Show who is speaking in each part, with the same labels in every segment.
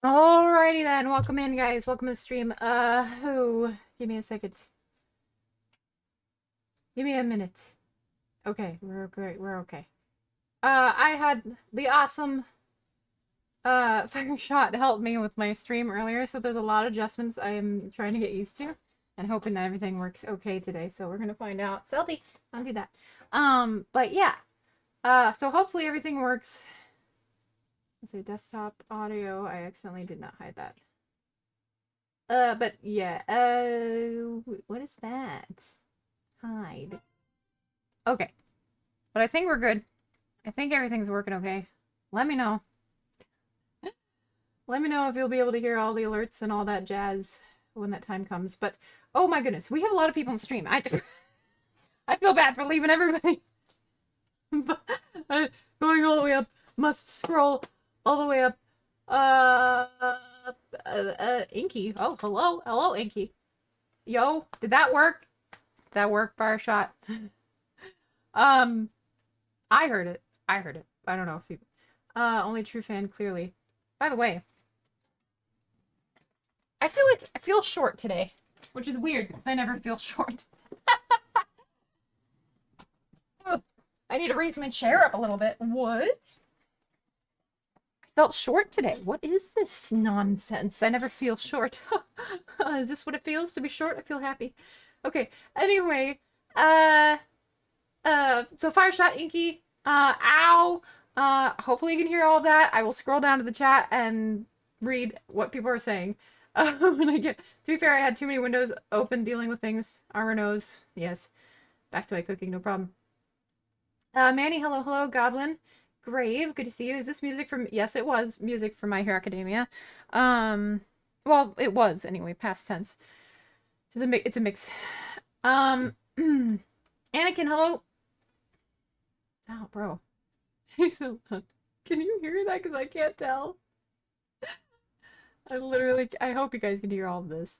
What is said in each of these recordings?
Speaker 1: Alrighty then, welcome in guys, welcome to the stream. Give me a second. Give me a minute. Okay, we're great, we're okay. I had the awesome, Fire Shot help me with my stream earlier, so there's a lot of adjustments I'm trying to get used to, and hoping that everything works okay today, so we're gonna find out. Salty, don't do that. But yeah, so hopefully everything works. Let's say desktop audio, I accidentally did not hide that. But yeah, what is that? Hide. Okay, but I think we're good. I think everything's working okay. Let me know. Let me know if you'll be able to hear all the alerts and all that jazz when that time comes. But oh my goodness, we have a lot of people on stream. I feel bad for leaving everybody. Going all the way up. Must scroll all the way up. Inky. Oh, hello, hello, Inky. Yo, did that work? Did that work, Fire Shot? Um, I heard it. I heard it. I don't know if you. Only true fan, clearly. By the way, I feel short today, which is weird because I never feel short. Ugh, I need to raise my chair up a little bit. What? I felt short today. What is this nonsense? I never feel short. Is this what it feels to be short? I feel happy. Okay. Anyway, uh, so Fireshot Inky, ow. Hopefully you can hear all of that. I will scroll down to the chat and read what people are saying. When I get, to be fair, I had too many windows open dealing with things. Armor knows. Yes. Back to my cooking, no problem. Manny, hello, hello. Goblin. Grave, good to see you. Is this music from, yes, it was music from My Hero Academia. Well, it was anyway, past tense. It's a mix. Um, Anakin, hello. Oh, bro. He's so loud. Can you hear that? Because I can't tell. I hope you guys can hear all of this.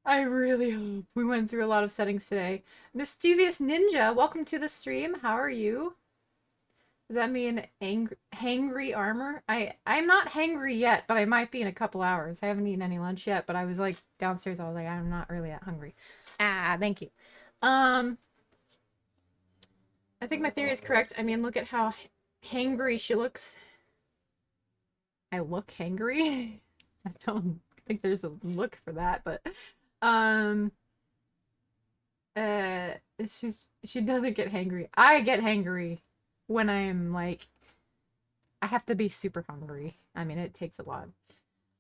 Speaker 1: I really hope. We went through a lot of settings today. Mischievous Ninja, welcome to the stream. How are you? Does that mean hangry armor? I'm not hangry yet, but I might be in a couple hours. I haven't eaten any lunch yet, but I was like downstairs. I was like, I'm not really that hungry. Ah, thank you. I think my theory is correct. I mean, look at how hangry she looks. I look hangry. I don't think there's a look for that, but um uh she doesn't get hangry. I get hangry when I'm like I have to be super hungry. I mean, it takes a lot.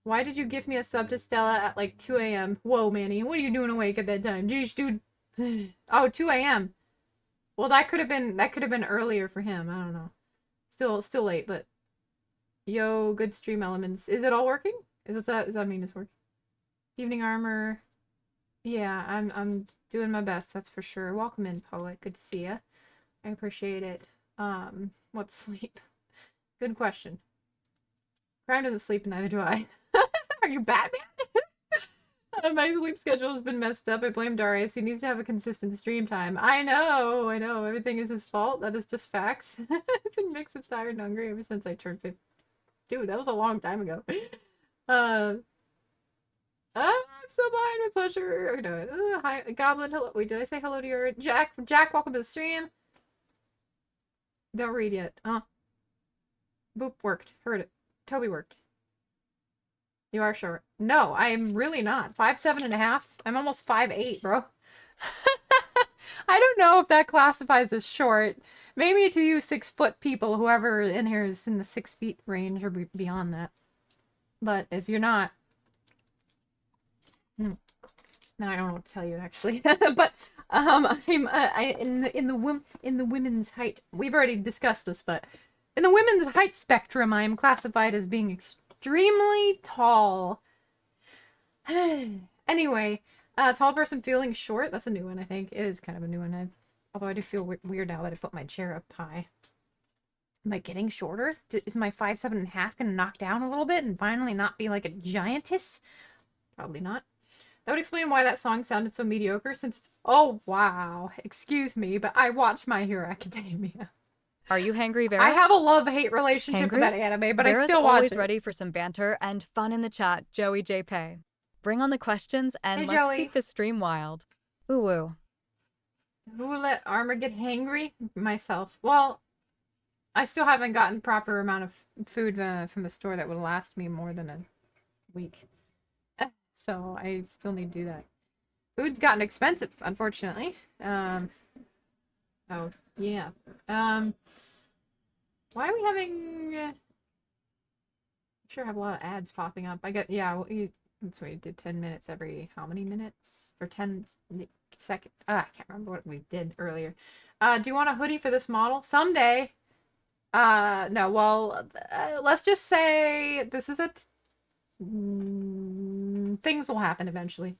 Speaker 1: Why did you give me a sub to Stella at like 2 a.m.? Whoa, Manny, what are you doing awake at that time? Jeez, dude. Oh, 2 a.m. Well, that could have been earlier for him. I don't know. Still late, but yo, good stream elements. Is it all working? Does that mean it's working? Evening armor. Yeah, I'm doing my best, that's for sure. Welcome in, poet. Good to see you. I appreciate it. What's sleep? Good question. Crime doesn't sleep, and neither do I. Are you Batman? My sleep schedule has been messed up. I blame Darius. He needs to have a consistent stream time. I know. Everything is his fault. That is just facts. I've been mixed up, tired, and hungry ever since I turned 50. Dude, that was a long time ago. Uh, I'm so behind my pleasure. Okay, no, hi, Goblin. Hello. Wait, did I say hello to your Jack? Jack, welcome to the stream. Don't read yet. Boop worked. Heard it. Toby worked. You are short. No, I'm really not. 5'7.5". I'm almost 5'8", bro. I don't know if that classifies as short. Maybe to you 6-foot people, whoever in here is in the 6 feet range or beyond that. But if you're not, no, I don't know what to tell you actually. But I'm in the women's height. We've already discussed this, but in the women's height spectrum, I am classified as being extremely tall. Anyway, tall person feeling short. That's a new one, I think. It is kind of a new one. Although I do feel weird now that I put my chair up high. Am I getting shorter? Is my 5'7.5" gonna knock down a little bit and finally not be like a giantess? Probably not. That would explain why that song sounded so mediocre since... Oh, wow. Excuse me, but I watch My Hero Academia.
Speaker 2: Are you hangry, Vera?
Speaker 1: I have a love-hate relationship with
Speaker 2: Hangry?
Speaker 1: that anime, but
Speaker 2: Vera's
Speaker 1: I still watch
Speaker 2: always
Speaker 1: it.
Speaker 2: ready for some banter and fun in the chat, Joey J. Pay. Bring on the questions and
Speaker 1: Hey,
Speaker 2: let's
Speaker 1: Joey.
Speaker 2: keep the stream wild. Ooh woo.
Speaker 1: Who let Armor get hangry? Myself. Well, I still haven't gotten proper amount of food from the store that would last me more than a week. So I still need to do that. Food's gotten expensive, unfortunately. Oh, yeah. Why are we having... I'm sure I have a lot of ads popping up. I get, yeah, well, that's why you did 10 minutes every, how many minutes? Or 10 seconds? I can't remember what we did earlier. Do you want a hoodie for this model? Someday. No, well, let's just say this is things will happen eventually.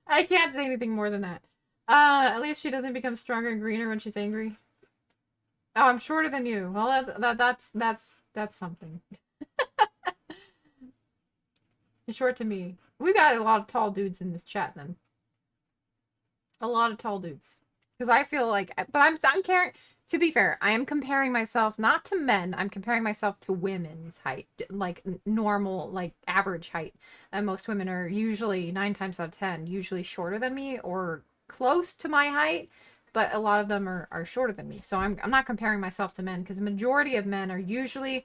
Speaker 1: I can't say anything more than that. At least she doesn't become stronger and greener when she's angry. Oh, I'm shorter than you. Well, that's something. You're short to me. We got a lot of tall dudes in this chat then. A lot of tall dudes. Because I feel like, but I'm comparing. To be fair, I am comparing myself not to men. I'm comparing myself to women's height, like normal, like average height. And most women are usually 9 times out of 10 usually shorter than me or close to my height. But a lot of them are shorter than me. So I'm not comparing myself to men because the majority of men are usually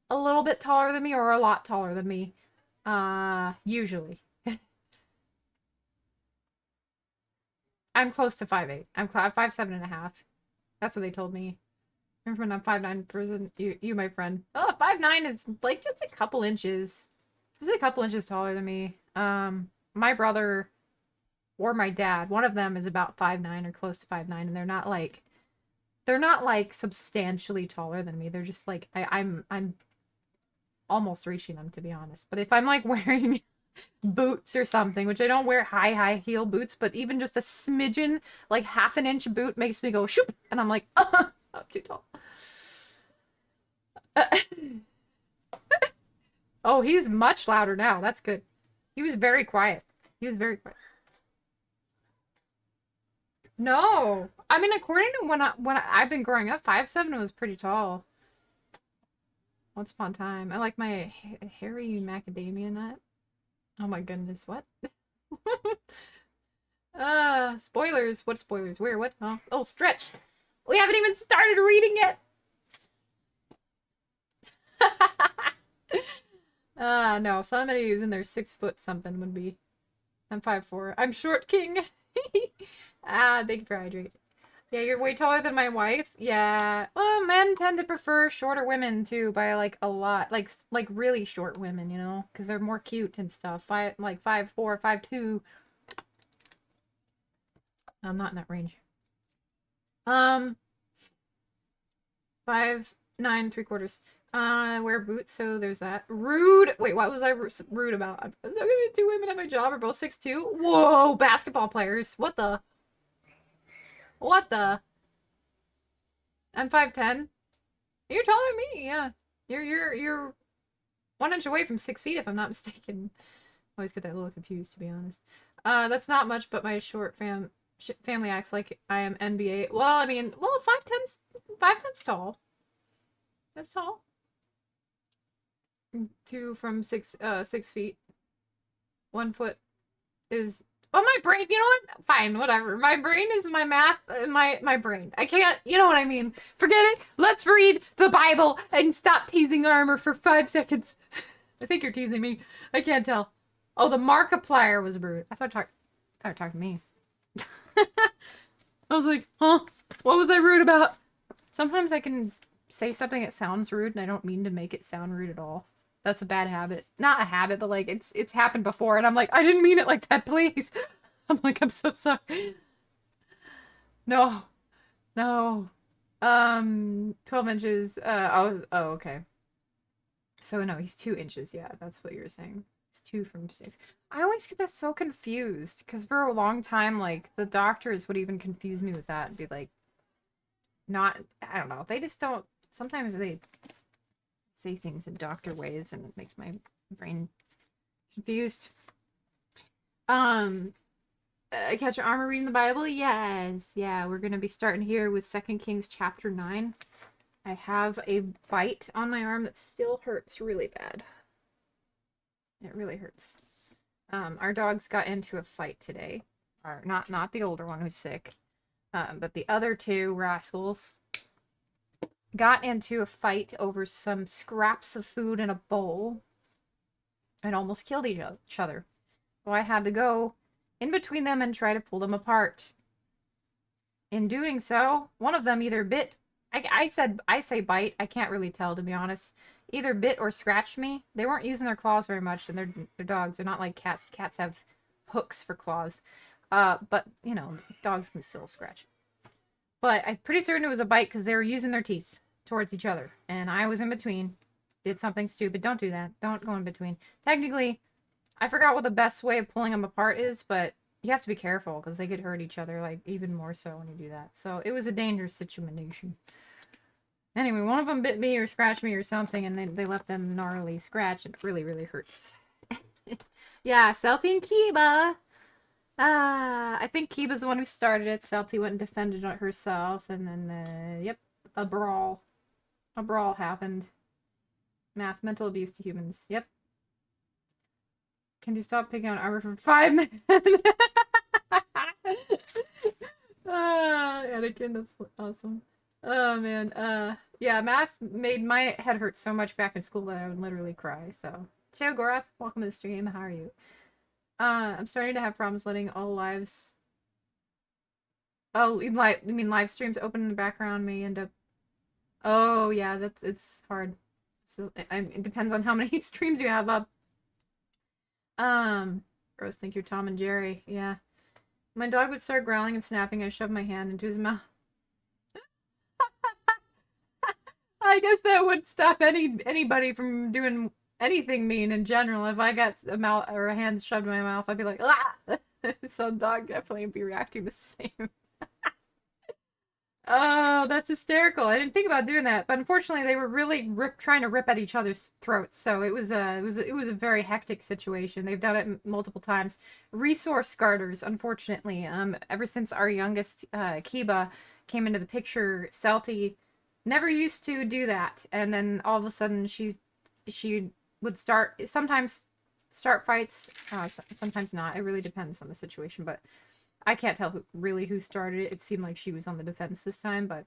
Speaker 1: a little bit taller than me or a lot taller than me. Usually. I'm close to 5'8". I'm 5'7.5". That's what they told me. Remember when I'm 5'9" person, you my friend. Oh, 5'9" is like just a couple inches. Just a couple inches taller than me. My brother or my dad, one of them is about 5'9" or close to 5'9", and they're not like substantially taller than me. They're just like I'm almost reaching them, to be honest. But if I'm like wearing boots or something, which I don't wear high heel boots, but even just a smidgen, like half an inch boot makes me go shoop, and I'm like, I'm too tall. Oh, he's much louder now. That's good. He was very quiet. He was very quiet. No, I mean, according to I've been growing up, 5'7" was pretty tall. Once upon a time, I like my hairy macadamia nut. Oh my goodness, what? Spoilers. What spoilers? Where? What? Oh, Stretch. We haven't even started reading yet. No. Somebody who's in their 6 foot something would be. I'm 5'4". I'm short king. Thank you for hydrate. Yeah, you're way taller than my wife. Yeah. Well, men tend to prefer shorter women too by like a lot. Like really short women, you know, because they're more cute and stuff. 5'4", 5'2". I'm not in that range. 5'9¾". Wear boots, so there's that. Rude. Wait, what was I rude about? I'm so gonna be 2 women at my job are both 6'2". Whoa, basketball players. What the? What the? I'm 5'10". You're taller than me. Yeah, you're 1 inch away from 6 feet if I'm not mistaken. I always get that a little confused, to be honest. That's not much, but my short family acts like I am NBA. Well, I mean, 5'10's tall. That's tall. 2 from 6 feet. 1 foot is. Well, my brain. You know what? Fine, whatever. My brain is my math. My brain. I can't. You know what I mean? Forget it. Let's read the Bible and stop teasing Armor for 5 seconds. I think you're teasing me. I can't tell. Oh, the Markiplier was rude. I thought you were talking to me. I was like, huh? What was I rude about? Sometimes I can say something that sounds rude and I don't mean to make it sound rude at all. That's a bad habit. Not a habit, but like it's happened before and I'm like, I didn't mean it like that, please. I'm like, I'm so sorry. No. No. 12 inches. Okay. So no, he's 2 inches. Yeah, that's what you were saying. It's 2 from 6. I always get that so confused because for a long time, like the doctors would even confuse me with that and be like, not. I don't know. They just don't. Sometimes they say things in doctor ways, and it makes my brain confused. Um, Catch your armor reading the Bible? Yes. Yeah, we're gonna be starting here with 2 Kings chapter 9. I have a bite on my arm that still hurts really bad. It really hurts. Our dogs got into a fight today. Or not the older one who's sick. But the other two rascals got into a fight over some scraps of food in a bowl and almost killed each other. So I had to go in between them and try to pull them apart. In doing so, one of them either bit. I say bite. I can't really tell, to be honest. Either bit or scratched me. They weren't using their claws very much, and they're dogs. They're not like cats. Cats have hooks for claws. But you know, dogs can still scratch. But I'm pretty certain it was a bite because they were using their teeth towards each other, and I was in between. Did something stupid. Don't do that. Don't go in between. Technically, I forgot what the best way of pulling them apart is, but you have to be careful because they could hurt each other, like, even more so when you do that. So it was a dangerous situation. Anyway, one of them bit me or scratched me or something, and they left a gnarly scratch, and it really, really hurts. Yeah, Celty and Kiba. I think Kiba's the one who started it. Celty went and defended it herself, and then, yep, a brawl. A brawl happened. Mental abuse to humans. Yep. Can you stop picking on armor for 5 minutes? Anakin, that's awesome. Oh man. Yeah, math made my head hurt so much back in school that I would literally cry. So, Cheo Gorath, welcome to the stream. How are you? I'm starting to have problems letting all lives. Oh, you mean live streams open in the background may end up. Oh yeah, it's hard. So it depends on how many streams you have up. Rose, thank you, Tom and Jerry. Yeah. My dog would start growling and snapping. I shoved my hand into his mouth. I guess that would stop anybody from doing anything mean in general. If I got a mouth or a hand shoved in my mouth, I'd be like, ah! So dog definitely would be reacting the same. Oh, that's hysterical. I didn't think about doing that, but unfortunately they were really trying to rip at each other's throats. So it was a very hectic situation. They've done it multiple times. Resource garters, unfortunately. Ever since our youngest Kiba came into the picture, Celty never used to do that. And then all of a sudden she would sometimes start fights, sometimes not. It really depends on the situation, but I can't tell who started it. It seemed like she was on the defense this time, but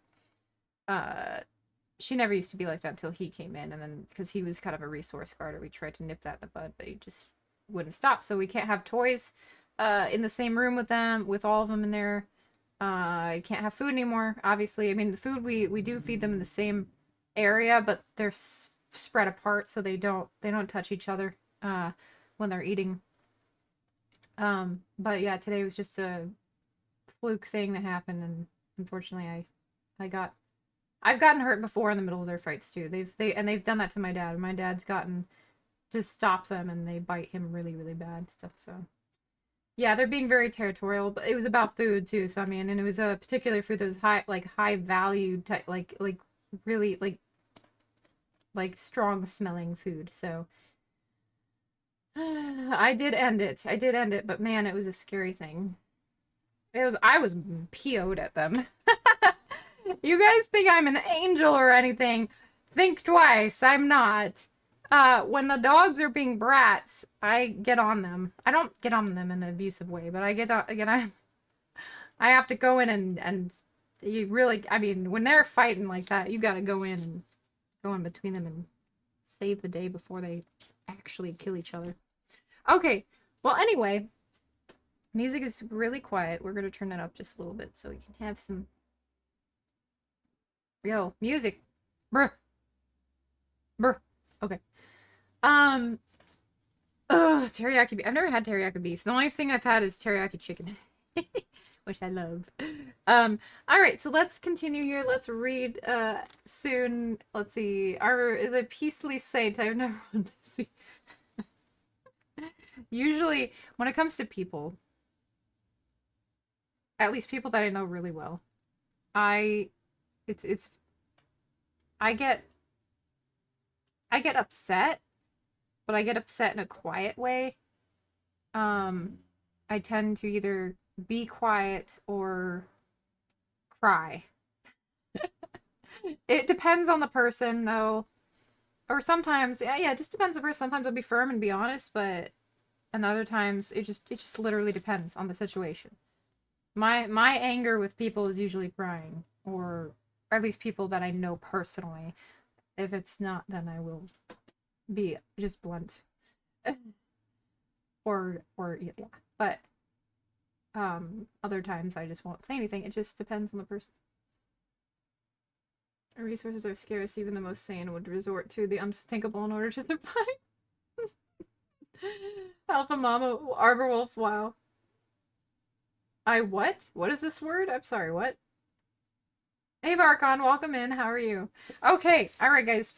Speaker 1: she never used to be like that until he came in, and then because he was kind of a resource guarder, we tried to nip that in the bud, but he just wouldn't stop. So we can't have toys in the same room with them, with all of them in there. You can't have food anymore, obviously. I mean, the food we do feed them in the same area, but they're spread apart, so they don't touch each other when they're eating. But yeah, today was just a fluke thing that happened, and unfortunately I've gotten hurt before in the middle of their fights too. They've done that to my dad. My dad's gotten to stop them, and they bite him really, really bad stuff. So yeah, they're being very territorial, but it was about food too. So I mean, and it was a particular food that was high valued type, really strong smelling food. So I did end it, but man, it was a scary thing. I was PO'd at them. You guys think I'm an angel or anything? Think twice. I'm not. When the dogs are being brats, I get on them. I don't get on them in an abusive way, but I I have to go in and you really, I mean, when they're fighting like that, you gotta go in between them and save the day before they actually kill each other. Okay, well, anyway, music is really quiet. We're gonna turn that up just a little bit so we can have some. Yo, music. Bruh. Bruh. Okay. Teriyaki beef. I've never had teriyaki beef. The only thing I've had is teriyaki chicken. Which I love. Alright, so let's continue here. Let's read soon. Let's see. Armor is a peacefully saint. I've never wanted to see. Usually, when it comes to people, at least people that I know really well, I I get upset, but I get upset in a quiet way. I tend to either be quiet or cry. It depends on the person, though. Or sometimes, yeah, it just depends on the person. Sometimes I'll be firm and be honest, but and other times it just literally depends on the situation. My anger with people is usually crying, or at least people that I know personally. If it's not, then I will be just blunt. Or yeah. But other times I just won't say anything. It just depends on the person. Resources are scarce, even the most sane would resort to the unthinkable in order to survive. Alpha Mama Arbor Wolf, wow. I what? What is this word? I'm sorry, what? Hey Barkon, welcome in. How are you? Okay, alright guys.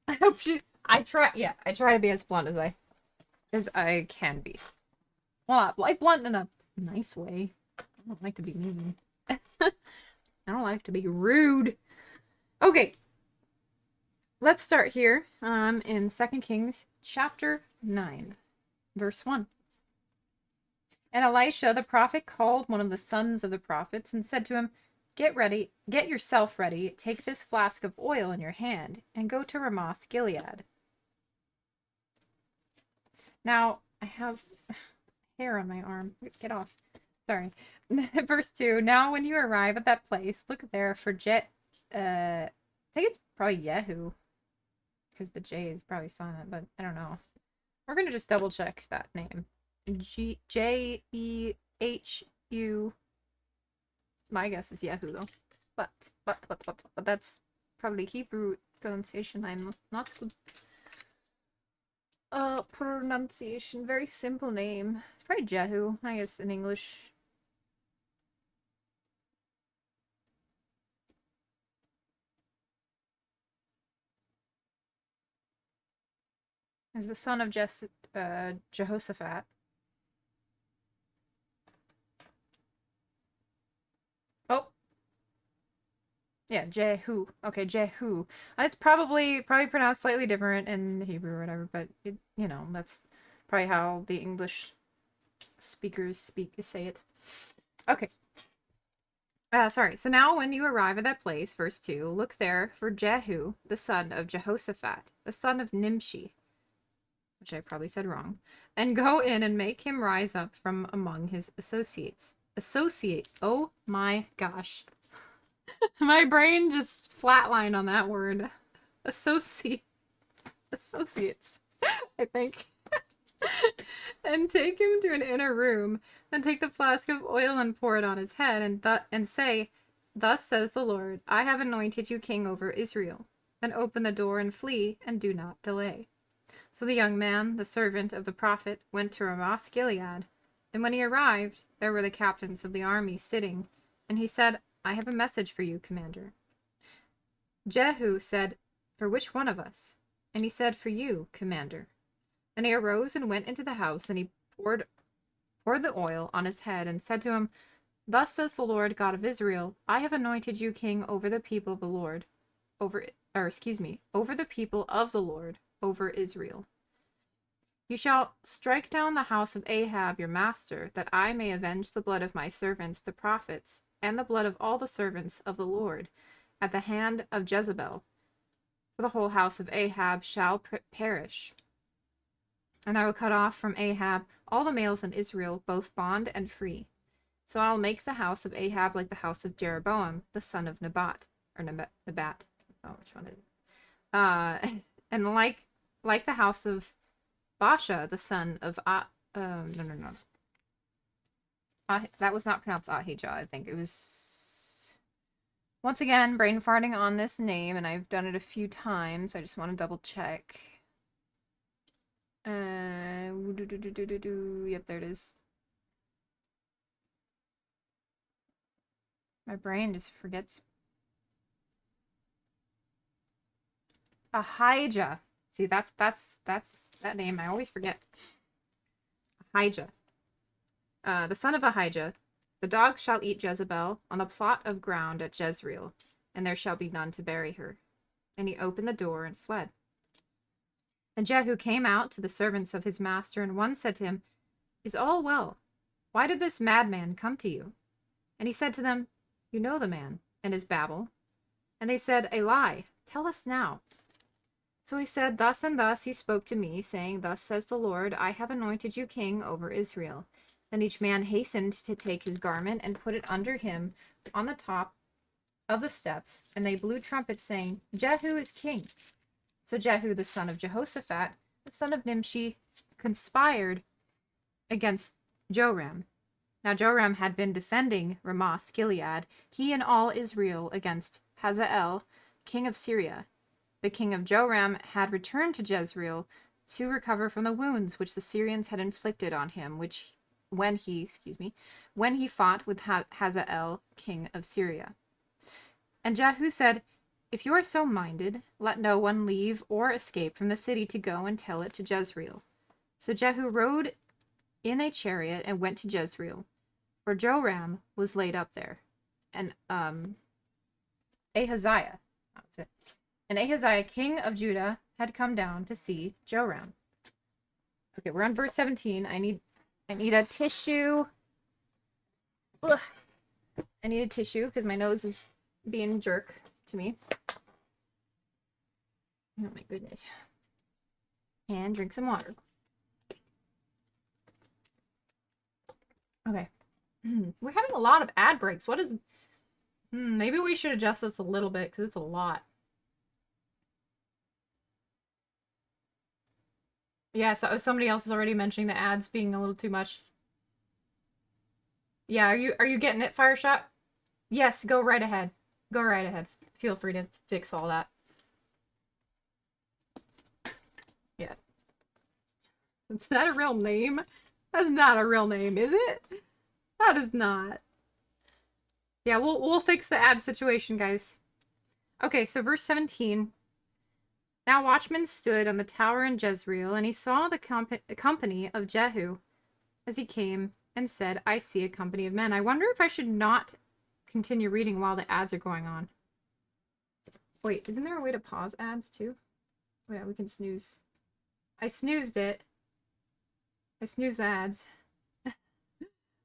Speaker 1: I hope you I try to be as blunt as I can be. Well, like blunt in a nice way. I don't like to be mean. I don't like to be rude. Okay. Let's start here in 2 Kings chapter 9, verse 1. And Elisha the prophet called one of the sons of the prophets and said to him, get yourself ready, take this flask of oil in your hand, and go to Ramoth Gilead. Now, I have hair on my arm. Get off. Sorry. Verse 2. Now when you arrive at that place, look there for I think it's probably Yehu. Because the J is probably silent, but I don't know. We're gonna just double check that name. Jehu. My guess is Yahoo though. But that's probably Hebrew pronunciation. I'm not good. Pronunciation. Very simple name. It's probably Jehu, I guess, in English. Is the son of Jehoshaphat. Oh. Yeah, Jehu. Okay, Jehu. It's probably pronounced slightly different in Hebrew or whatever, but that's probably how the English speakers say it. Okay. Sorry. So now when you arrive at that place, verse 2, look there for Jehu, the son of Jehoshaphat, the son of Nimshi, which I probably said wrong, and go in and make him rise up from among his associates. Oh my gosh. My brain just flatlined on that word. Associates, I think. And take him to an inner room, then take the flask of oil and pour it on his head, and say, Thus says the Lord, I have anointed you king over Israel. Then open the door and flee, and do not delay. So the young man, the servant of the prophet, went to Ramoth Gilead. And when he arrived, there were the captains of the army sitting, and he said, I have a message for you, commander. Jehu said, For which one of us? And he said, For you, commander. And he arose and went into the house, and he poured the oil on his head, and said to him, Thus says the Lord God of Israel, I have anointed you king over the people of the Lord, over the people of the Lord, over Israel. You shall strike down the house of Ahab your master, that I may avenge the blood of my servants the prophets, and the blood of all the servants of the Lord, at the hand of Jezebel. For the whole house of Ahab shall perish. And I will cut off from Ahab all the males in Israel, both bond and free. So I will make the house of Ahab like the house of Jeroboam, the son of Nebat. Oh, which one is it? And like the house of Baasha, the son of no. That was not pronounced Ahijah. I think it was. Once again, brain farting on this name, and I've done it a few times. I just want to double check. Yep, there it is. My brain just forgets. Ahijah. See, that's that name I always forget. Ahijah. The son of Ahijah. The dogs shall eat Jezebel on the plot of ground at Jezreel, and there shall be none to bury her. And he opened the door and fled. And Jehu came out to the servants of his master, and one said to him, Is all well? Why did this madman come to you? And he said to them, You know the man and his babble. And they said, A lie. Tell us now. So he said, Thus and thus he spoke to me, saying, Thus says the Lord, I have anointed you king over Israel. Then each man hastened to take his garment and put it under him on the top of the steps, and they blew trumpets, saying, Jehu is king. So Jehu, the son of Jehoshaphat, the son of Nimshi, conspired against Joram. Now Joram had been defending Ramoth Gilead, he and all Israel, against Hazael, king of Syria. The king of Joram had returned to Jezreel to recover from the wounds which the Syrians had inflicted on him, when he fought with Hazael, king of Syria. And Jehu said, If you are so minded, let no one leave or escape from the city to go and tell it to Jezreel. So Jehu rode in a chariot and went to Jezreel, for Joram was laid up there. And Ahaziah, that's it. And Ahaziah, king of Judah, had come down to see Joram. Okay, we're on verse 17. I need a tissue. Ugh. I need a tissue because my nose is being a jerk to me. Oh my goodness. And drink some water. Okay. We're having a lot of ad breaks. What is... maybe we should adjust this a little bit because it's a lot. Yeah, so somebody else is already mentioning the ads being a little too much. Yeah, are you getting it, Fireshot? Yes, go right ahead. Go right ahead. Feel free to fix all that. Yeah. Is that a real name? That's not a real name, is it? That is not. Yeah, we'll fix the ad situation, guys. Okay, so verse 17. Now watchmen stood on the tower in Jezreel, and he saw the company of Jehu as he came and said, I see a company of men. I wonder if I should not continue reading while the ads are going on. Wait, isn't there a way to pause ads too? Oh yeah, we can snooze. I snoozed it. I snoozed the ads.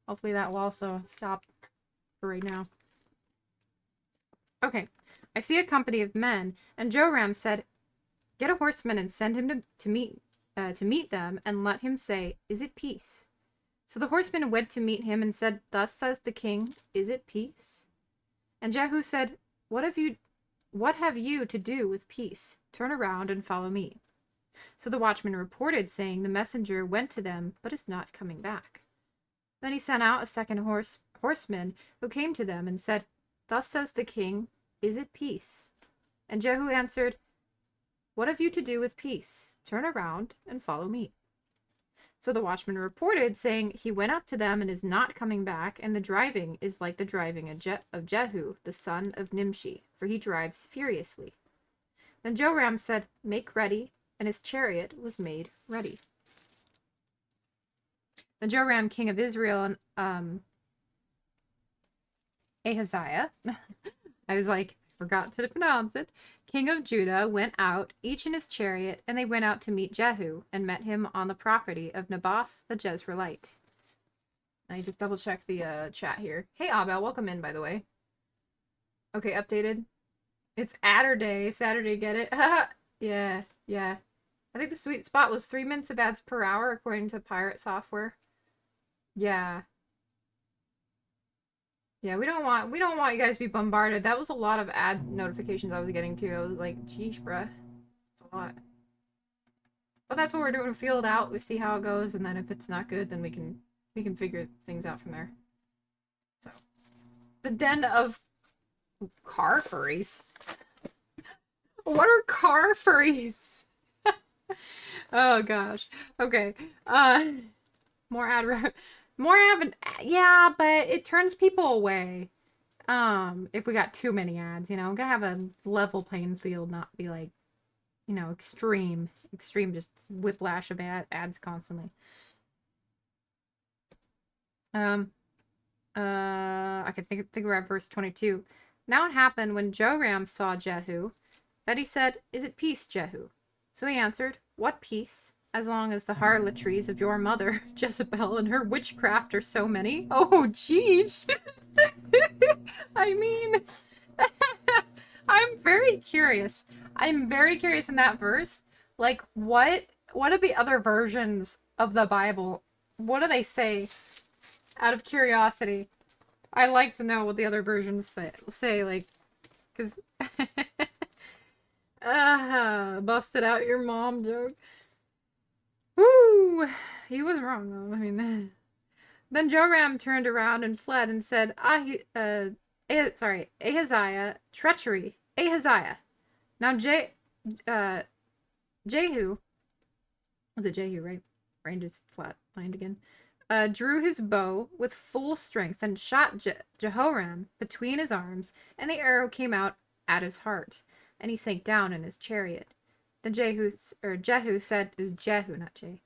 Speaker 1: Hopefully that will also stop for right now. Okay, I see a company of men, and Joram said, Get a horseman and send him to meet them, and let him say, Is it peace? So the horseman went to meet him and said, Thus says the king, Is it peace? And Jehu said, What have you to do with peace? Turn around and follow me. So the watchman reported, saying, The messenger went to them, but is not coming back. Then he sent out a second horseman, who came to them and said, Thus says the king, Is it peace? And Jehu answered, What have you to do with peace? Turn around and follow me. So the watchman reported, saying, He went up to them and is not coming back, and the driving is like the driving of Jehu, the son of Nimshi, for he drives furiously. Then Joram said, Make ready, and his chariot was made ready. Then Joram, king of Israel, and Ahaziah, I was like, forgot to pronounce it, king of Judah, went out, each in his chariot, and they went out to meet Jehu, and met him on the property of Naboth the Jezreelite. I just double check the chat here. Hey Abel, welcome in, by the way. Okay, updated. It's Adder Day. Saturday, get it? Yeah. I think the sweet spot was 3 minutes of ads per hour, according to Pirate Software. Yeah. Yeah, we don't want you guys to be bombarded. That was a lot of ad notifications I was getting too. I was like, geesh, bruh. It's a lot. But that's what we're doing. Feel it out. We see how it goes, and then if it's not good, then we can figure things out from there. So, the den of car furries. What are car furries? Oh gosh. Okay. More ad. Yeah, but it turns people away. If we got too many ads, gotta have a level playing field, not be like, extreme just whiplash of ads constantly. I can think we're at verse 22. Now it happened when Joram saw Jehu that he said, Is it peace, Jehu? So he answered, What peace? as long as the harlotries of your mother, Jezebel, and her witchcraft are so many. Oh, jeez. I mean, I'm very curious. I'm very curious in that verse. Like, what are the other versions of the Bible? What do they say? Out of curiosity, I'd like to know what the other versions say, like, because busted out your mom joke. Woo! He was wrong though. I mean, then Joram turned around and fled and said, Ahaziah, treachery, Ahaziah. Now Jehu, was it Jehu, right? Brain just flatlined again. Drew his bow with full strength and shot Jehoram between his arms, and the arrow came out at his heart, and he sank down in his chariot. Then Jehu said, it was Jehu, not Jay.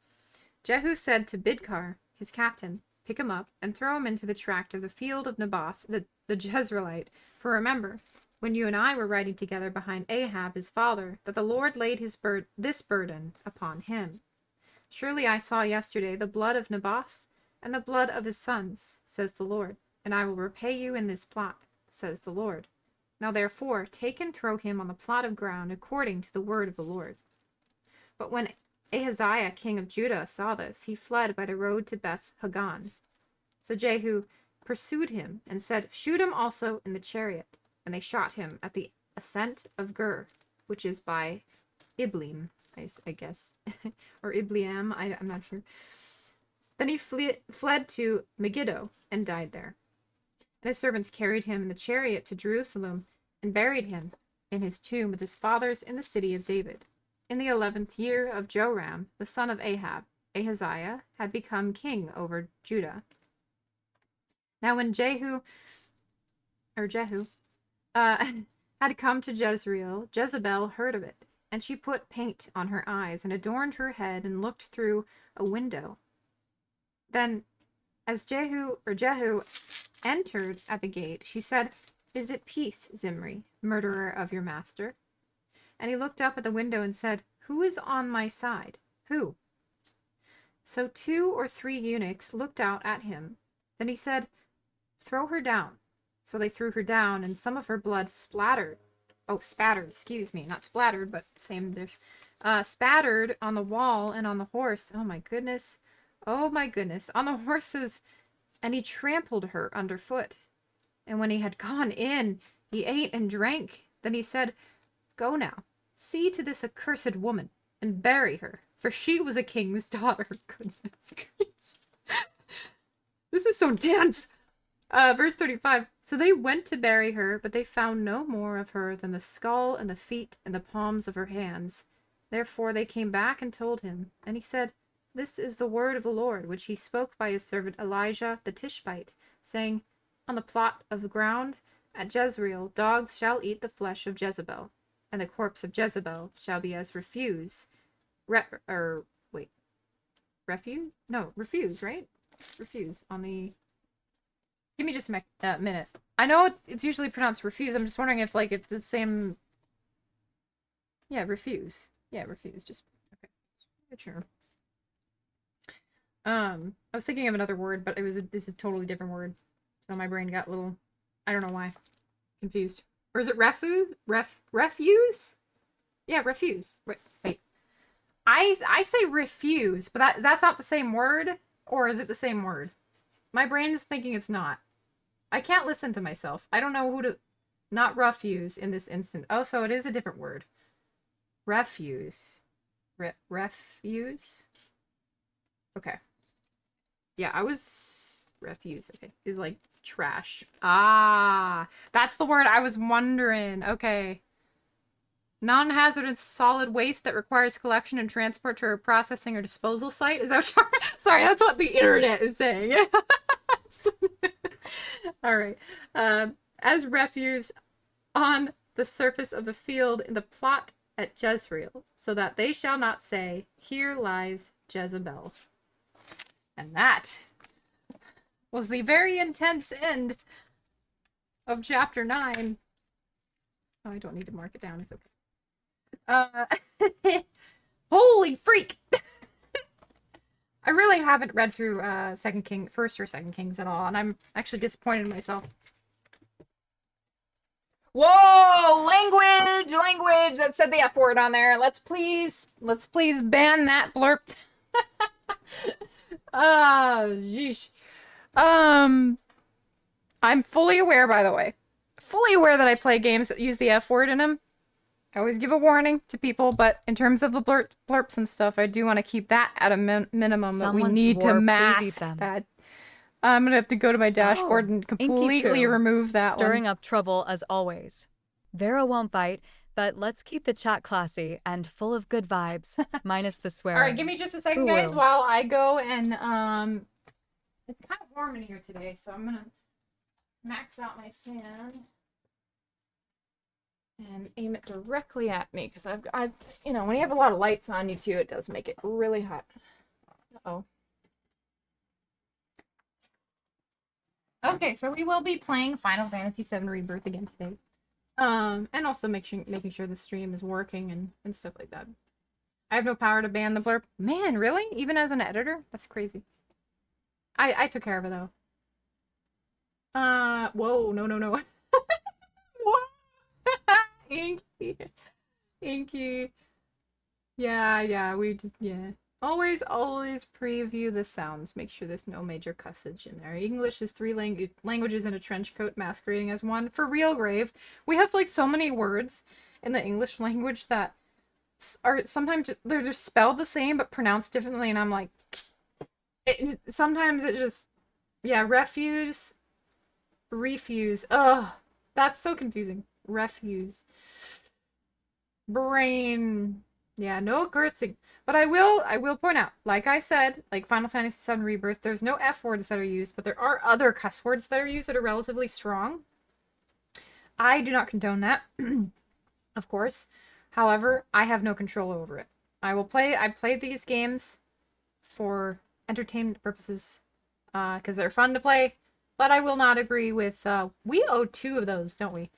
Speaker 1: Jehu said to Bidkar, his captain, pick him up and throw him into the tract of the field of Naboth, the Jezreelite. For remember, when you and I were riding together behind Ahab, his father, that the Lord laid this burden upon him. Surely I saw yesterday the blood of Naboth and the blood of his sons, says the Lord, and I will repay you in this plot, says the Lord. Now therefore, take and throw him on the plot of ground according to the word of the Lord. But when Ahaziah, king of Judah, saw this, he fled by the road to Beth Hagan. So Jehu pursued him and said, shoot him also in the chariot. And they shot him at the ascent of Gur, which is by Iblim, I guess, or Ibleam, I'm not sure. Then he fled to Megiddo and died there. And his servants carried him in the chariot to Jerusalem and buried him in his tomb with his fathers in the city of David. In the 11th year of Joram, the son of Ahab, Ahaziah had become king over Judah. Now when Jehu had come to Jezreel, Jezebel heard of it, and she put paint on her eyes and adorned her head and looked through a window. Then, as Jehu entered at the gate, she said, is it peace, Zimri, murderer of your master? And he looked up at the window and said, who is on my side? Who? So 2 or 3 eunuchs looked out at him. Then he said, throw her down. So they threw her down, and some of her blood spattered, not splattered, but same dish, spattered on the wall and on the horse. Oh my goodness, on the horses, and he trampled her underfoot. And when he had gone in, he ate and drank. Then he said, go now, see to this accursed woman, and bury her, for she was a king's daughter. Goodness gracious. This is so dense. Verse 35. So they went to bury her, but they found no more of her than the skull and the feet and the palms of her hands. Therefore they came back and told him. And he said, this is the word of the Lord, which he spoke by his servant Elijah the Tishbite, saying, on the plot of the ground at Jezreel, dogs shall eat the flesh of Jezebel, and the corpse of Jezebel shall be as refuse. Refuse, right? Refuse on the... Give me just a minute. I know it's usually pronounced refuse. I'm just wondering if, like, it's the same... Yeah, refuse. Yeah, refuse. Just... Okay. Sure. I was thinking of another word, but this is a totally different word. So my brain got a little... I don't know why. Confused. Or is it refuse? Refuse? Yeah, refuse. Wait. I say refuse, but that's not the same word? Or is it the same word? My brain is thinking it's not. I can't listen to myself. I don't know who to... Not refuse in this instance. Oh, so it is a different word. Refuse. Refuse? Okay. Yeah, I was... Refuse. Okay. Is like trash. Ah! That's the word I was wondering. Okay. Non-hazardous solid waste that requires collection and transport to a processing or disposal site? Is that what you're... Sorry, that's what the internet is saying. Alright. As refuse on the surface of the field in the plot at Jezreel, so that they shall not say, here lies Jezebel. And that was the very intense end of chapter 9. Oh, I don't need to mark it down. It's okay. Holy freak! haven't read through First or Second Kings at all, and I'm actually disappointed in myself. Whoa! Language that said the F word on there. Let's please ban that blurb. Ah, yeesh. I'm fully aware, by the way, that I play games that use the F word in them. I always give a warning to people, but in terms of the blurps and stuff, I do want to keep that at a minimum. That we need to mask that. I'm gonna have to go to my dashboard and completely remove that
Speaker 2: Stirring up trouble as always. Vera won't bite, but let's keep the chat classy and full of good vibes, minus the swearing.
Speaker 1: All right, give me just a second, guys, while I go and it's kind of warm in here today, so I'm gonna max out my fan and aim it directly at me because you know, when you have a lot of lights on you too, it does make it really hot. Uh-oh. Okay, so we will be playing Final Fantasy VII Rebirth again today. And also making sure the stream is working and stuff like that. I have no power to ban the blurb. Man, really? Even as an editor? That's crazy. I took care of it though. Whoa, no. What? Inky. Yeah, Always preview the sounds. Make sure there's no major cussage in there. English is 3 languages in a trench coat masquerading as one. For real, Grave. We have like so many words in the English language that are sometimes they're just spelled the same but pronounced differently, and I'm like, sometimes it just, yeah, refuse. Ugh, that's so confusing. Refuse. Brain. Yeah, no cursing. But I will point out, like I said, like Final Fantasy VII Rebirth, there's no F words that are used, but there are other cuss words that are used that are relatively strong. I do not condone that, of course. However, I have no control over it. I play these games for entertainment purposes, because they're fun to play, but I will not agree with, we owe 2 of those, don't we?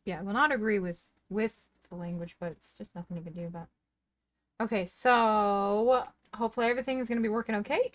Speaker 1: Yeah, I will not agree with the language, but it's just nothing you can do about it. Okay, so hopefully everything is going to be working okay.